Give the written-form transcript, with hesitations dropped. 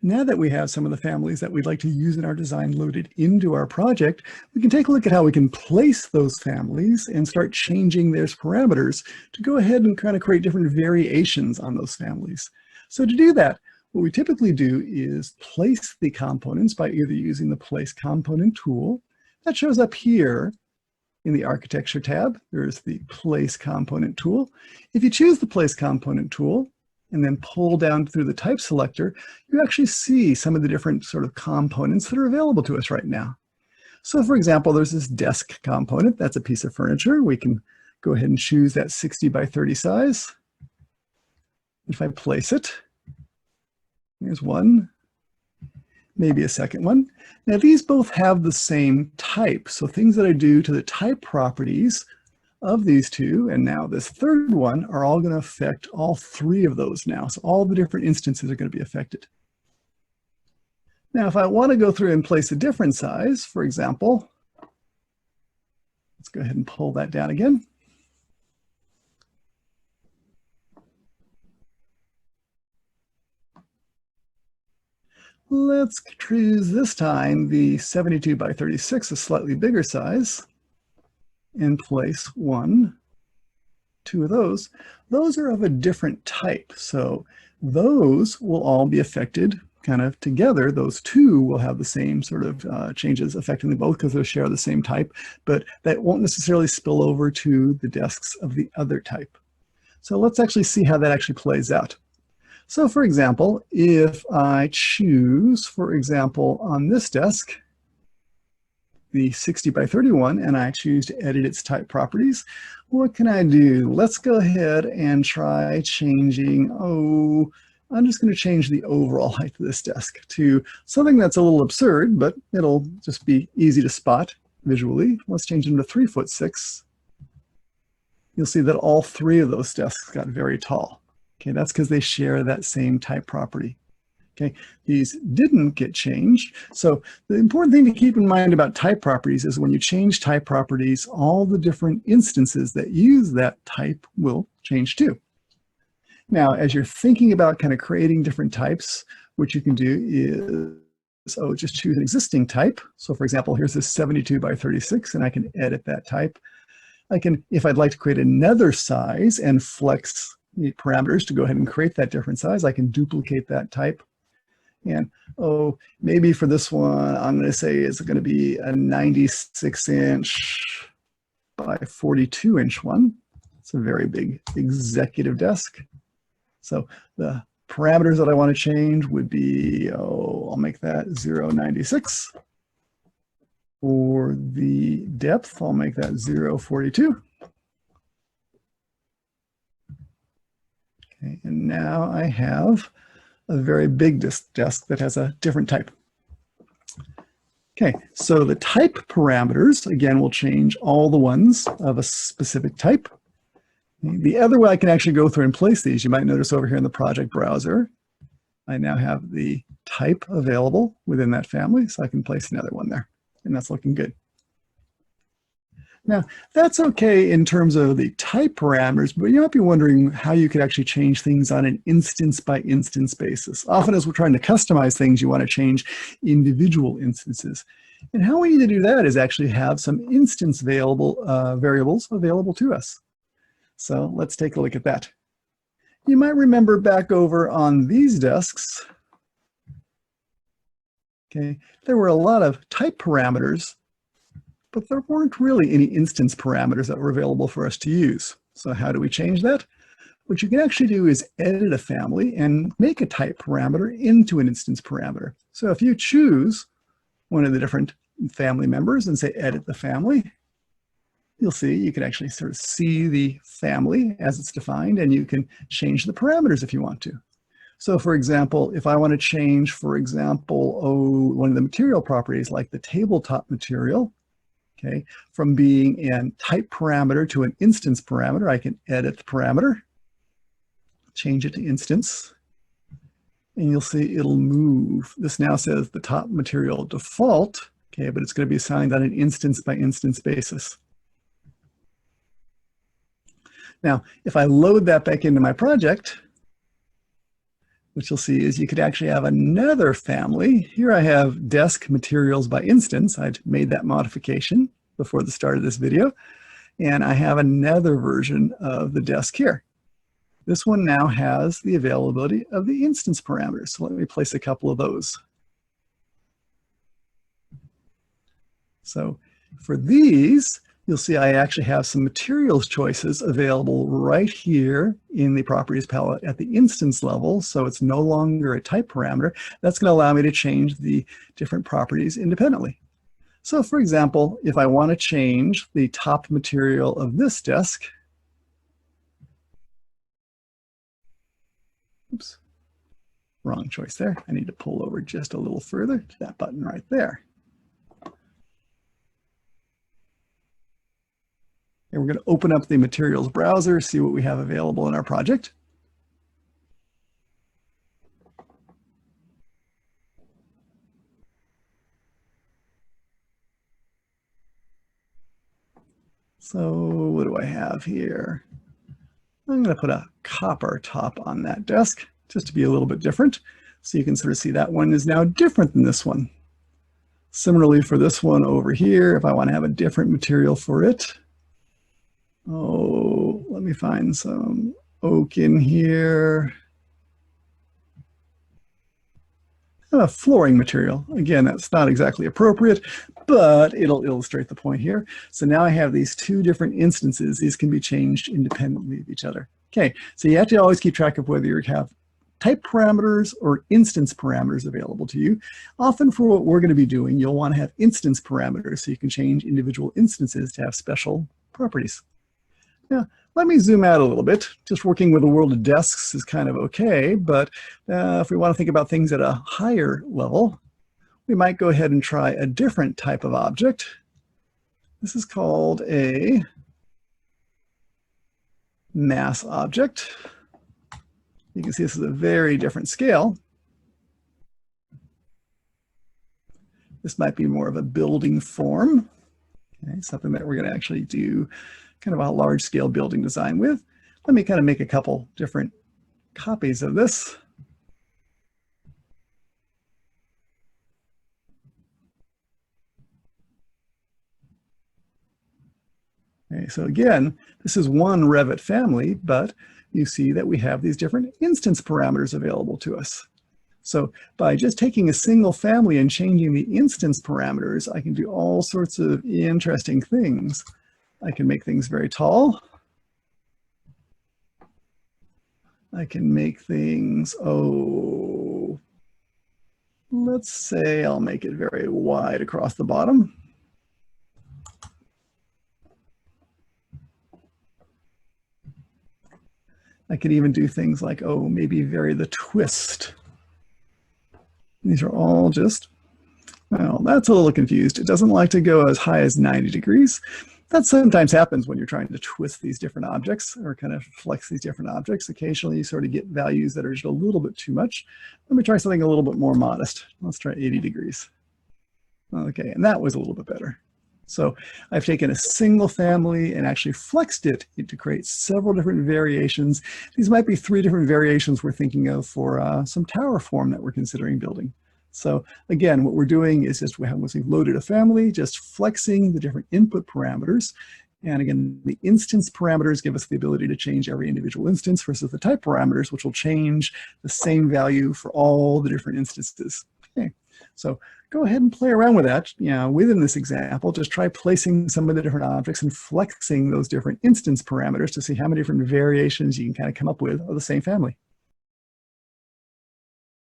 Now that we have some of the families that we'd like to use in our design loaded into our project, we can take a look at how we can place those families and start changing their parameters to go ahead and kind of create different variations on those families. So to do that, what we typically do is place the components by either using the Place Component tool. That shows up here in the Architecture tab. There's the Place Component tool. If you choose the Place Component tool, and then pull down through the type selector, you actually see some of the different sort of components that are available to us right now. So for example, there's this desk component. That's a piece of furniture. We can go ahead and choose that 60 by 30 size. If I place it, here's one, maybe a second one. Now these both have the same type. So things that I do to the type properties of these two, and now this third one, are all going to affect all three of those now. So all the different instances are going to be affected. Now, if I want to go through and place a different size, for example, let's go ahead and pull that down again. Let's choose this time the 72 by 36, a slightly bigger size, and place one, two of those. Those are of a different type. So those will all be affected kind of together. Those two will have the same sort of changes affecting them both because they'll share the same type, but that won't necessarily spill over to the desks of the other type. So let's actually see how that actually plays out. So for example, if I choose, for example, on this desk, the 60 by 31, and I choose to edit its type properties, what can I do? Let's go ahead and try changing, I'm just going to change the overall height of this desk to something that's a little absurd, but it'll just be easy to spot visually. Let's change them to 3'6". You'll see that all three of those desks got very tall. Okay, that's because they share that same type property. Okay, these didn't get changed. So the important thing to keep in mind about type properties is when you change type properties, all the different instances that use that type will change too. Now, as you're thinking about kind of creating different types, what you can do is, just choose an existing type. So for example, here's this 72 by 36, and I can edit that type. I can, if I'd like to create another size and flex the parameters to go ahead and create that different size, I can duplicate that type. And maybe for this one, I'm going to say it's going to be a 96-inch by 42-inch one. It's a very big executive desk. So the parameters that I want to change would be, I'll make that 0.96. For the depth, I'll make that 0.42. Okay, and now I have a very big desk that has a different type. Okay, so the type parameters, again, will change all the ones of a specific type. The other way I can actually go through and place these, you might notice over here in the project browser, I now have the type available within that family, so I can place another one there, and that's looking good. Now, that's okay in terms of the type parameters, but you might be wondering how you could actually change things on an instance by instance basis. Often as we're trying to customize things, you want to change individual instances. And how we need to do that is actually have some instance variables available to us. So let's take a look at that. You might remember back over on these desks, okay, there were a lot of type parameters, but there weren't really any instance parameters that were available for us to use. So how do we change that? What you can actually do is edit a family and make a type parameter into an instance parameter. So if you choose one of the different family members and say edit the family, you'll see you can actually sort of see the family as it's defined, and you can change the parameters if you want to. So for example, if I want to change, for example, one of the material properties like the tabletop material, okay, from being a type parameter to an instance parameter, I can edit the parameter, change it to instance, and you'll see it'll move. This now says the top material default, okay, but it's going to be assigned on an instance by instance basis. Now, if I load that back into my project, what you'll see is you could actually have another family. Here I have desk materials by instance. I'd made that modification before the start of this video. And I have another version of the desk here. This one now has the availability of the instance parameters. So let me place a couple of those. So for these, you'll see I actually have some materials choices available right here in the properties palette at the instance level. So it's no longer a type parameter. That's going to allow me to change the different properties independently. So for example, if I want to change the top material of this desk, oops, wrong choice there. I need to pull over just a little further to that button right there. And we're going to open up the materials browser, see what we have available in our project. So what do I have here? I'm going to put a copper top on that desk just to be a little bit different. So you can sort of see that one is now different than this one. Similarly for this one over here, if I want to have a different material for it, oh, let me find some oak in here. A flooring material. Again, that's not exactly appropriate, but it'll illustrate the point here. So now I have these two different instances. These can be changed independently of each other. Okay, so you have to always keep track of whether you have type parameters or instance parameters available to you. Often for what we're going to be doing, you'll want to have instance parameters so you can change individual instances to have special properties. Now, let me zoom out a little bit. Just working with a world of desks is kind of okay, but if we want to think about things at a higher level, we might go ahead and try a different type of object. This is called a mass object. You can see this is a very different scale. This might be more of a building form, okay, something that we're going to actually do kind of a large scale building design with. Let me kind of make a couple different copies of this. Okay, so again, this is one Revit family, but you see that we have these different instance parameters available to us. So by just taking a single family and changing the instance parameters, I can do all sorts of interesting things. I can make things very tall. I can make things, oh, let's say I'll make it very wide across the bottom. I could even do things like, oh, maybe vary the twist. These are all just, well, that's a little confused. It doesn't like to go as high as 90 degrees. That sometimes happens when you're trying to twist these different objects or kind of flex these different objects. Occasionally you sort of get values that are just a little bit too much. Let me try something a little bit more modest. Let's try 80 degrees. Okay, and that was a little bit better. So I've taken a single family and actually flexed it to create several different variations. These might be 3 different variations we're thinking of for some tower form that we're considering building. So again, what we're doing is just once we've loaded a family, just flexing the different input parameters. And again, the instance parameters give us the ability to change every individual instance versus the type parameters, which will change the same value for all the different instances. Okay, so go ahead and play around with that. Within this example, just try placing some of the different objects and flexing those different instance parameters to see how many different variations you can kind of come up with of the same family.